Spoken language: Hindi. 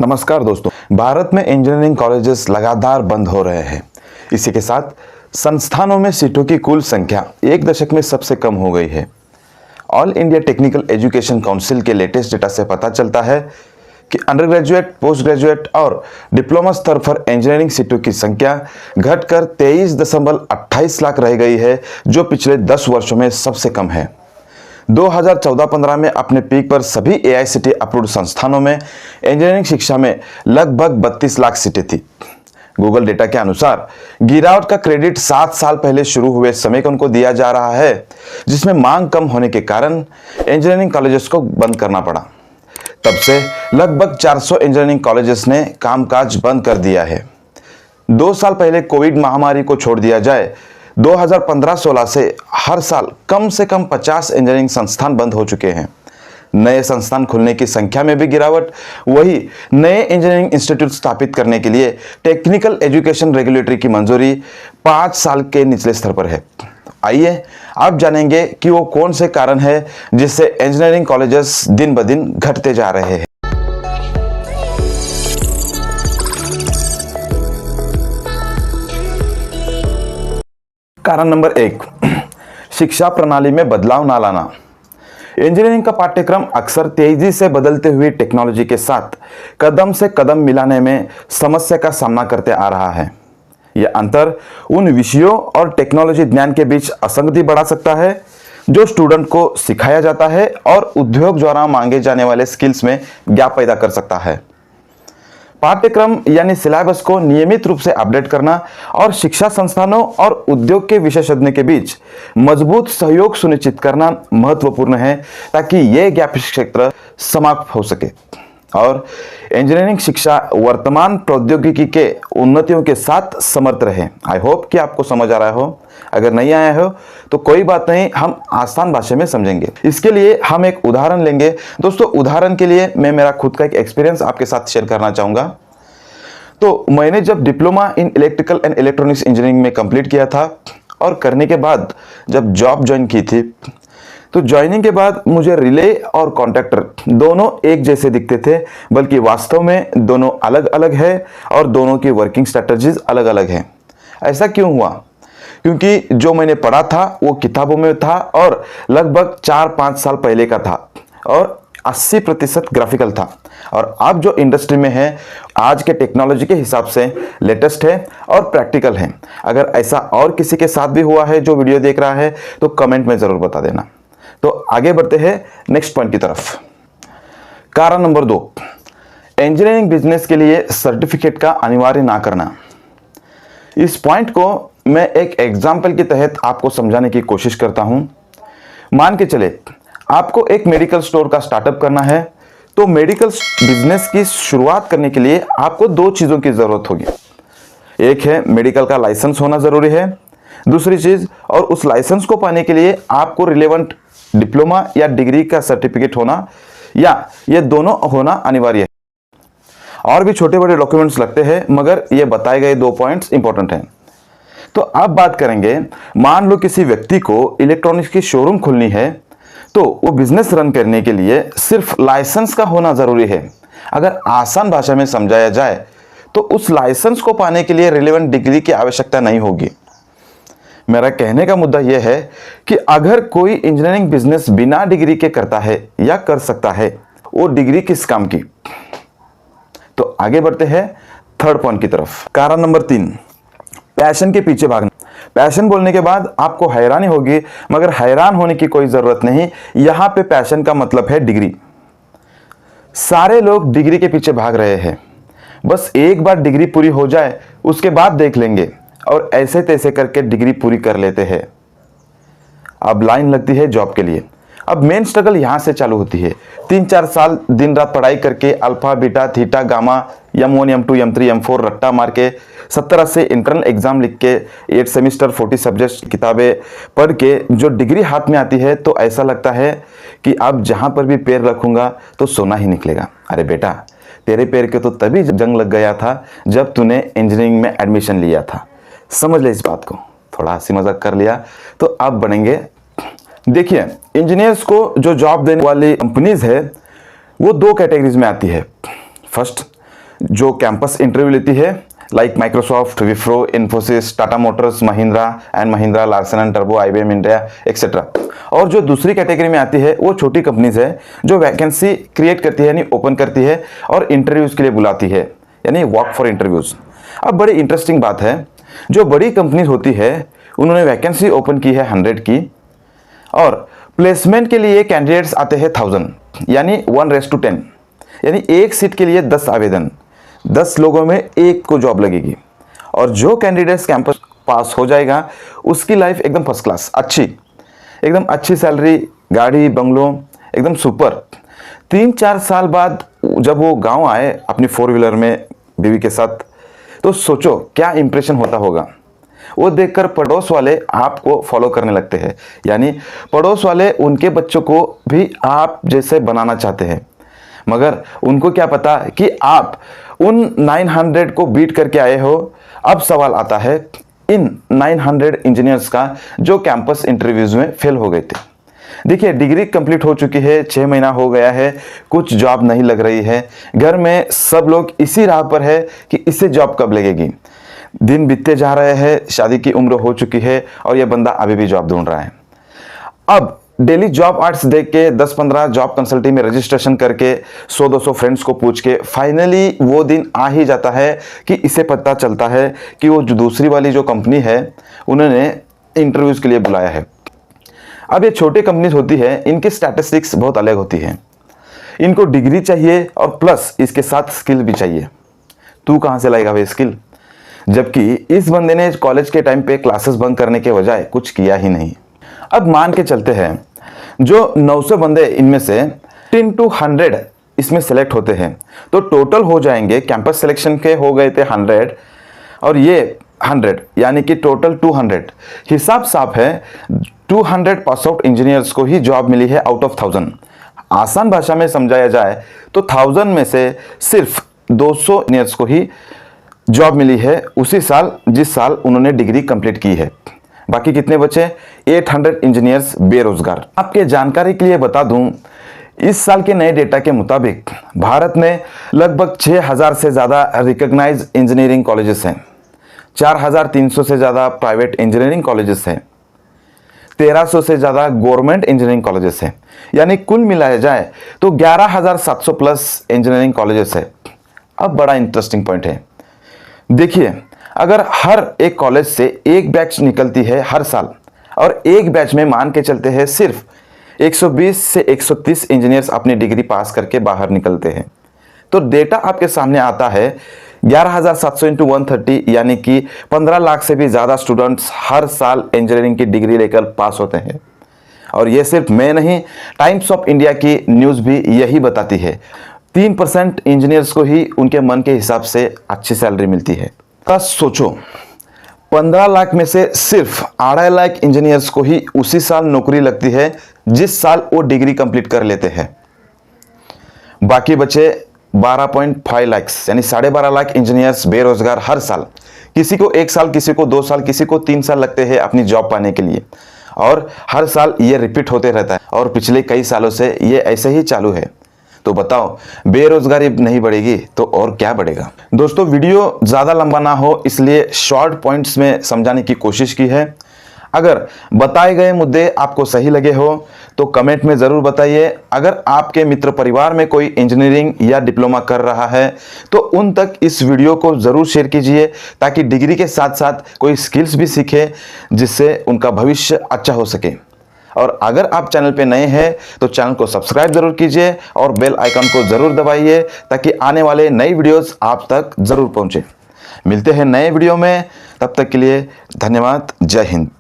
नमस्कार दोस्तों। भारत में इंजीनियरिंग कॉलेजेस लगातार बंद हो रहे हैं। इसी के साथ संस्थानों में सीटों की कुल संख्या एक दशक में सबसे कम हो गई है। All India technical education council के लेटेस्ट डेटा से पता चलता है कि अंडर ग्रेजुएट, पोस्ट ग्रेजुएट और डिप्लोमा स्तर पर इंजीनियरिंग सीटों की संख्या घटकर 23.28 लाख रह गई है, जो पिछले 10 वर्षों में सबसे कम है। 2014-15 में अपने पीक पर सभी AICTE अप्रूव्ड संस्थानों में इंजीनियरिंग शिक्षा में लगभग 32 लाख सीटें थी। गूगल डेटा के अनुसार गिरावट का क्रेडिट 7 साल पहले शुरू हुए समेकन को दिया जा रहा है, जिसमें मांग कम होने के कारण इंजीनियरिंग कॉलेजेस को बंद करना पड़ा। तब से लगभग 400 इंजीनियरिंग कॉलेजेस ने कामकाज बंद कर दिया है। 2 साल पहले कोविड महामारी को छोड़ दिया जाए 2015-16 से हर साल कम से कम 50 इंजीनियरिंग संस्थान बंद हो चुके हैं। नए संस्थान खुलने की संख्या में भी गिरावट, वही नए इंजीनियरिंग इंस्टीट्यूट स्थापित करने के लिए टेक्निकल एजुकेशन रेगुलेटरी की मंजूरी 5 साल के निचले स्तर पर है। आइए आप जानेंगे कि वो कौन से कारण है जिससे इंजीनियरिंग कॉलेजेस दिन ब दिन घटते जा रहे हैं। कारण नंबर 1, शिक्षा प्रणाली में बदलाव ना लाना। इंजीनियरिंग का पाठ्यक्रम अक्सर तेजी से बदलते हुए टेक्नोलॉजी के साथ कदम से कदम मिलाने में समस्या का सामना करते आ रहा है। यह अंतर उन विषयों और टेक्नोलॉजी ज्ञान के बीच असंगति बढ़ा सकता है जो स्टूडेंट को सिखाया जाता है और उद्योग द्वारा मांगे जाने वाले स्किल्स में गैप पैदा कर सकता है। पाठ्यक्रम यानी सिलेबस को नियमित रूप से अपडेट करना और शिक्षा संस्थानों और उद्योग के विशेषज्ञ के बीच मजबूत सहयोग सुनिश्चित करना महत्वपूर्ण है, ताकि यह गैप क्षेत्र समाप्त हो सके और इंजीनियरिंग शिक्षा वर्तमान प्रौद्योगिकी के उन्नतियों के साथ समर्थ रहे। आई होप कि आपको समझ आ रहा हो। अगर नहीं आया हो तो कोई बात नहीं, हम आसान भाषा में समझेंगे। इसके लिए हम एक उदाहरण लेंगे। दोस्तों, उदाहरण के लिए मैं मेरा खुद का एक एक्सपीरियंस आपके साथ शेयर करना चाहूँगा। तो मैंने जब diploma in electrical and electronics engineering में कंप्लीट किया था और करने के बाद जब जॉब ज्वाइन की थी, तो ज्वाइनिंग के बाद मुझे रिले और कॉन्ट्रैक्टर दोनों एक जैसे दिखते थे, बल्कि वास्तव में दोनों अलग अलग है और दोनों की वर्किंग स्ट्रैटेजीज अलग अलग हैं। ऐसा क्यों हुआ? क्योंकि जो मैंने पढ़ा था वो किताबों में था और लगभग 4-5 साल पहले का था और 80% ग्राफिकल था, और अब जो इंडस्ट्री में है आज के टेक्नोलॉजी के हिसाब से लेटेस्ट है और प्रैक्टिकल है। अगर ऐसा और किसी के साथ भी हुआ है जो वीडियो देख रहा है तो कमेंट में ज़रूर बता देना। तो आगे बढ़ते हैं नेक्स्ट पॉइंट की तरफ। कारण नंबर 2, इंजीनियरिंग बिजनेस के लिए सर्टिफिकेट का अनिवार्य ना करना। इस पॉइंट को मैं एक एग्जाम्पल के तहत आपको समझाने की कोशिश करता हूं। मान के चले आपको एक मेडिकल स्टोर का स्टार्टअप करना है, तो मेडिकल बिजनेस की शुरुआत करने के लिए आपको 2 चीज़ों की ज़रूरत होगी। एक है मेडिकल का लाइसेंस होना ज़रूरी है, दूसरी चीज़, और उस लाइसेंस को पाने के लिए आपको रिलेवेंट डिप्लोमा या डिग्री का सर्टिफिकेट होना, या ये दोनों होना अनिवार्य है। और भी छोटे बड़े डॉक्यूमेंट्स लगते हैं, मगर ये बताए गए 2 पॉइंट्स इंपॉर्टेंट हैं। तो अब बात करेंगे, मान लो किसी व्यक्ति को इलेक्ट्रॉनिक्स की शोरूम खोलनी है, तो वो बिजनेस रन करने के लिए सिर्फ लाइसेंस का होना जरूरी है। अगर आसान भाषा में समझाया जाए तो उस लाइसेंस को पाने के लिए रिलेवेंट डिग्री की आवश्यकता नहीं होगी। मेरा कहने का मुद्दा यह है कि अगर कोई इंजीनियरिंग बिजनेस बिना डिग्री के करता है या कर सकता है, वो डिग्री किस काम की? तो आगे बढ़ते हैं थर्ड पॉइंट की तरफ। कारण नंबर 3, पैशन के पीछे भागना। पैशन बोलने के बाद आपको हैरानी होगी, मगर हैरान होने की कोई जरूरत नहीं। यहां पे पैशन का मतलब है डिग्री। सारे लोग डिग्री के पीछे भाग रहे हैं। बस एक बार डिग्री पूरी हो जाए उसके बाद देख लेंगे, और ऐसे तैसे करके डिग्री पूरी कर लेते हैं। अब लाइन लगती है जॉब के लिए। अब मेन स्ट्रगल यहाँ से चालू होती है। 3-4 साल दिन रात पढ़ाई करके alpha beta theta gamma M1 M2 M3 M4 रट्टा मार के 70-80 इंटरनल एग्जाम लिख के 8 सेमिस्टर 40 सब्जेक्ट किताबें पढ़ के जो डिग्री हाथ में आती है, तो ऐसा लगता है कि अब जहाँ पर भी पैर रखूंगा तो सोना ही निकलेगा। अरे बेटा, तेरे पैर के तो तभी जंग लग गया था जब तूने इंजीनियरिंग में एडमिशन लिया था। समझ ले इस बात को। थोड़ा हंसी मजाक कर लिया तो अब बढ़ेंगे। देखिए, इंजीनियर्स को जो जॉब देने वाली कंपनीज है वो 2 कैटेगरीज में आती है। फर्स्ट, जो कैंपस इंटरव्यू लेती है, like Microsoft, Wipro, Infosys, Tata Motors, Mahindra and Mahindra, Larsen and turbo, IBM India etcetera. और जो दूसरी कैटेगरी में आती है वो छोटी कंपनीज है जो वैकेंसी क्रिएट करती है यानी ओपन करती है और इंटरव्यूज के लिए बुलाती है यानी वॉक फॉर इंटरव्यूज। अब बड़ी इंटरेस्टिंग बात है, जो बड़ी कंपनीज होती है उन्होंने वैकेंसी ओपन की है 100 की और प्लेसमेंट के लिए कैंडिडेट्स आते हैं 1000 यानी 1:10, यानी एक सीट के लिए 10 आवेदन, 10 लोगों में एक को जॉब लगेगी। और जो कैंडिडेट्स कैंपस पास हो जाएगा उसकी लाइफ एकदम फर्स्ट क्लास, अच्छी, एकदम अच्छी सैलरी, गाड़ी, बंगलों, एकदम सुपर। 3-4 साल बाद जब वो गांव आए अपनी 4 व्हीलर में बीवी के साथ, तो सोचो क्या इंप्रेशन होता होगा। वो देखकर पड़ोस वाले आपको फॉलो करने लगते हैं, यानी पड़ोस वाले उनके बच्चों को भी आप जैसे बनाना चाहते हैं। मगर उनको क्या पता कि आप उन 900 को बीट करके आए हो। अब सवाल आता है इन 900 इंजीनियर्स का जो कैंपस इंटरव्यूज में फेल हो गए थे। देखिए, डिग्री कंप्लीट हो चुकी है, 6 महीना हो गया है, कुछ जॉब नहीं लग रही है, घर में सब लोग इसी राह पर है कि इससे जॉब कब लगेगी। दिन बीतते जा रहे हैं, शादी की उम्र हो चुकी है और यह बंदा अभी भी जॉब ढूंढ रहा है। अब डेली जॉब आर्ट्स देख के 10-15 जॉब कंसल्टिंग में रजिस्ट्रेशन करके 100-200 फ्रेंड्स को पूछ के फाइनली वो दिन आ ही जाता है कि इसे पता चलता है कि वो जो दूसरी वाली जो कंपनी है उन्होंने इंटरव्यूज के लिए बुलाया है। अब ये छोटी कंपनीज होती है, इनकी स्टैटिस्टिक्स बहुत अलग होती है। इनको डिग्री चाहिए और प्लस इसके साथ स्किल भी चाहिए। तू कहाँ से लाएगा वे स्किल, जबकि इस बंदे ने कॉलेज के टाइम पे क्लासेस बंक करने के बजाय कुछ किया ही नहीं। अब मान के चलते हैं जो 900 बंदे इनमें से 10 to 100 इसमें सेलेक्ट होते हैं, तो टोटल हो जाएंगे, कैंपस सिलेक्शन के हो गए थे 100 और ये 100 यानी कि टोटल 200। हिसाब साफ है, 200 पास आउट इंजीनियर्स को ही जॉब मिली है आउट ऑफ 1000। आसान भाषा में समझाया जाए तो 1000 में से सिर्फ 200 इंजीनियर्स को ही जॉब मिली है उसी साल जिस साल उन्होंने डिग्री कंप्लीट की है। बाकी कितने बचे? 800 इंजीनियर्स बेरोजगार। आपके जानकारी के लिए बता दूं, इस साल के नए डेटा के मुताबिक भारत में लगभग 6000 से ज़्यादा रिकॉग्नाइज्ड इंजीनियरिंग कॉलेजेस हैं, 4300 से ज़्यादा प्राइवेट इंजीनियरिंग कॉलेजेस हैं, 1300 से ज़्यादा गवर्नमेंट इंजीनियरिंग कॉलेजेस हैं, यानी कुल मिलाया जाए तो 11700 प्लस इंजीनियरिंग कॉलेजेस है। अब बड़ा इंटरेस्टिंग पॉइंट है, देखिए, अगर हर एक कॉलेज से एक बैच निकलती है हर साल और एक बैच में मान के चलते हैं सिर्फ 120 से 130 इंजीनियर्स अपनी डिग्री पास करके बाहर निकलते हैं, तो डेटा आपके सामने आता है 11700 इंटू 130 यानी कि 15 लाख से भी ज़्यादा स्टूडेंट्स हर साल इंजीनियरिंग की डिग्री लेकर पास होते हैं। और ये सिर्फ मैं नहीं, टाइम्स ऑफ इंडिया की न्यूज़ भी यही बताती है। 3% इंजीनियर्स को ही उनके मन के हिसाब से अच्छी सैलरी मिलती है। बस सोचो, 15 लाख में से सिर्फ 2.5 लाख इंजीनियर्स को ही उसी साल नौकरी लगती है जिस साल वो डिग्री कंप्लीट कर लेते हैं। बाकी बचे 12.5 लाख यानी 12.5 लाख इंजीनियर्स बेरोजगार हर साल। किसी को 1 साल, किसी को 2 साल, किसी को 3 साल लगते हैं अपनी जॉब पाने के लिए, और हर साल ये रिपीट होते रहता है और पिछले कई सालों से ये ऐसे ही चालू है। तो बताओ, बेरोजगारी नहीं बढ़ेगी तो और क्या बढ़ेगा। दोस्तों, वीडियो ज़्यादा लंबा ना हो इसलिए शॉर्ट पॉइंट्स में समझाने की कोशिश की है। अगर बताए गए मुद्दे आपको सही लगे हो तो कमेंट में ज़रूर बताइए। अगर आपके मित्र परिवार में कोई इंजीनियरिंग या डिप्लोमा कर रहा है तो उन तक इस वीडियो को ज़रूर शेयर कीजिए ताकि डिग्री के साथ साथ कोई स्किल्स भी सीखे जिससे उनका भविष्य अच्छा हो सके। और अगर आप चैनल पे नए हैं तो चैनल को सब्सक्राइब जरूर कीजिए और बेल आइकन को ज़रूर दबाइए ताकि आने वाले नई वीडियोस आप तक ज़रूर पहुंचे। मिलते हैं नए वीडियो में, तब तक के लिए धन्यवाद। जय हिंद।